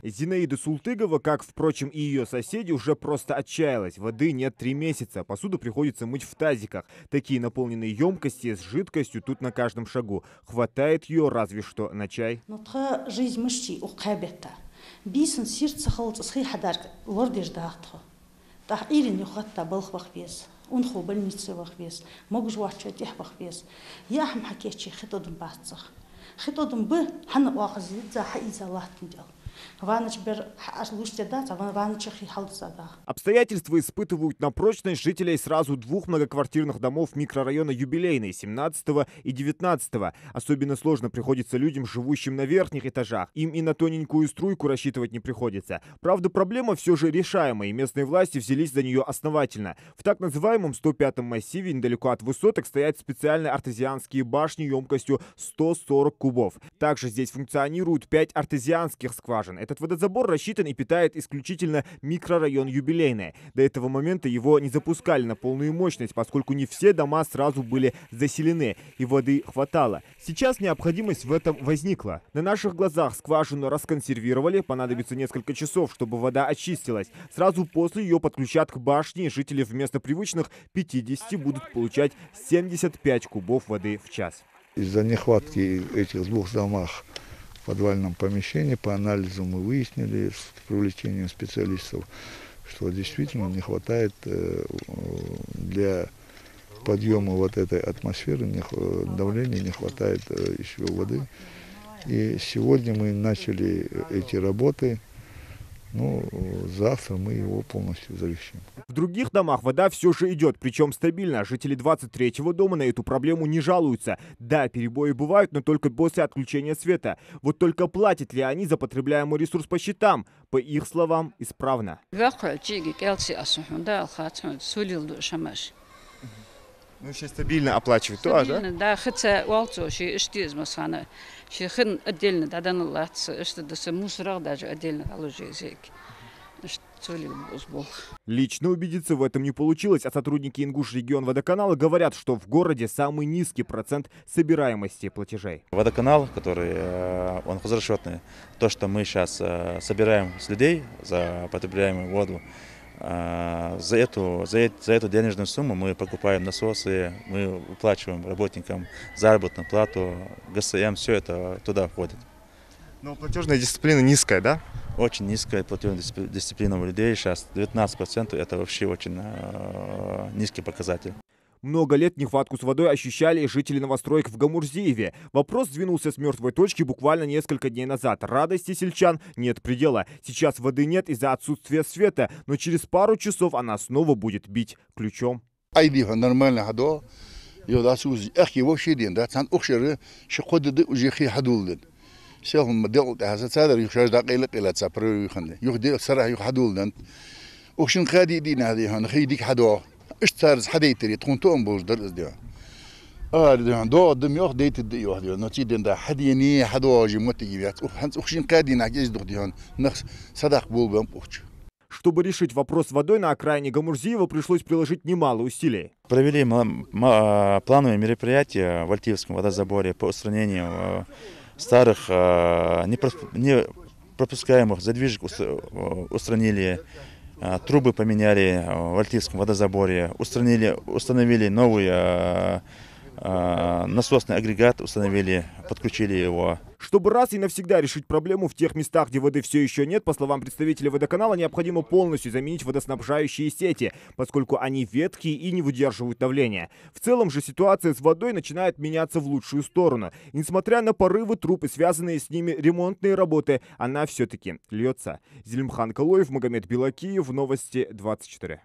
Зинаида Султыгова, как, впрочем, и ее соседи, уже просто отчаялась. Воды нет 3 месяца. Посуду приходится мыть в тазиках. Такие наполненные емкости с жидкостью тут на каждом шагу. Хватает ее разве что на чай. Обстоятельства испытывают на прочность жителей сразу 2 многоквартирных домов микрорайона Юбилейный, 17 и 19. Особенно сложно приходится людям, живущим на верхних этажах. Им и на тоненькую струйку рассчитывать не приходится. Правда, проблема все же решаемая, и местные власти взялись за нее основательно. В так называемом 105-м массиве, недалеко от высоток, стоят специальные артезианские башни емкостью 140 кубов. Также здесь функционируют 5 артезианских скважин. Этот водозабор рассчитан и питает исключительно микрорайон Юбилейный. До этого момента его не запускали на полную мощность, поскольку не все дома сразу были заселены и воды хватало. Сейчас необходимость в этом возникла. На наших глазах скважину расконсервировали, понадобится несколько часов, чтобы вода очистилась. Сразу после ее подключат к башне, и жители вместо привычных 50 будут получать 75 кубов воды в час. Из-за нехватки этих 2 домах в подвальном помещении по анализу мы выяснили с привлечением специалистов, что действительно не хватает для подъема вот этой атмосферы, давления, не хватает еще воды. И сегодня мы начали эти работы. Завтра мы его полностью завершим. В других домах вода все же идет, причем стабильно. Жители 23-го дома на эту проблему не жалуются. Да, перебои бывают, но только после отключения света. Вот только платят ли они за потребляемый ресурс по счетам? По их словам, исправно. Сейчас стабильно оплачивают, стабильно, да? Хотя отдельно, мусорах даже отдельно Лично убедиться в этом не получилось, а сотрудники Ингушрегионводоканала говорят, что в городе самый низкий процент собираемости платежей. Водоканал, который он хозрасчетный, то, что мы сейчас собираем с людей за потребляемую воду, за эту денежную сумму мы покупаем насосы, мы выплачиваем работникам заработную плату, ГСМ, все это туда входит. Но платежная дисциплина низкая, да? Очень низкая платежная дисциплина у людей, сейчас 19%, это вообще очень низкий показатель. Много лет нехватку с водой ощущали и жители новостроек в Гамурзиеве. Вопрос сдвинулся с мертвой точки буквально несколько дней назад. Радости сельчан нет предела. Сейчас воды нет из-за отсутствия света, но через пару часов она снова будет бить ключом. اشترز حدا يتري تكونتون بوش در ازديا دو دم ياخ ديت الديو هذا نتيجة ده حديني حدا جموت يبيات وحنس أخشين قادين عجز دخديان نخ صدق بول بمقوش. Чтобы решить вопрос с водой на окраине Гамурзиева, пришлось приложить немало усилий. Провели плановые мероприятия в Альтиевском водозаборе по устранению старых не пропускаемых задвижек, устранили. Трубы поменяли в Альтиевском водозаборе, установили новый насосный агрегат, подключили его. Чтобы раз и навсегда решить проблему в тех местах, где воды все еще нет, по словам представителя водоканала, необходимо полностью заменить водоснабжающие сети, поскольку они ветхие и не выдерживают давления. В целом же ситуация с водой начинает меняться в лучшую сторону. И несмотря на порывы труб и связанные с ними ремонтные работы, она все-таки льется. Зелимхан Калоев, Магомед Белакиев, Новости 24.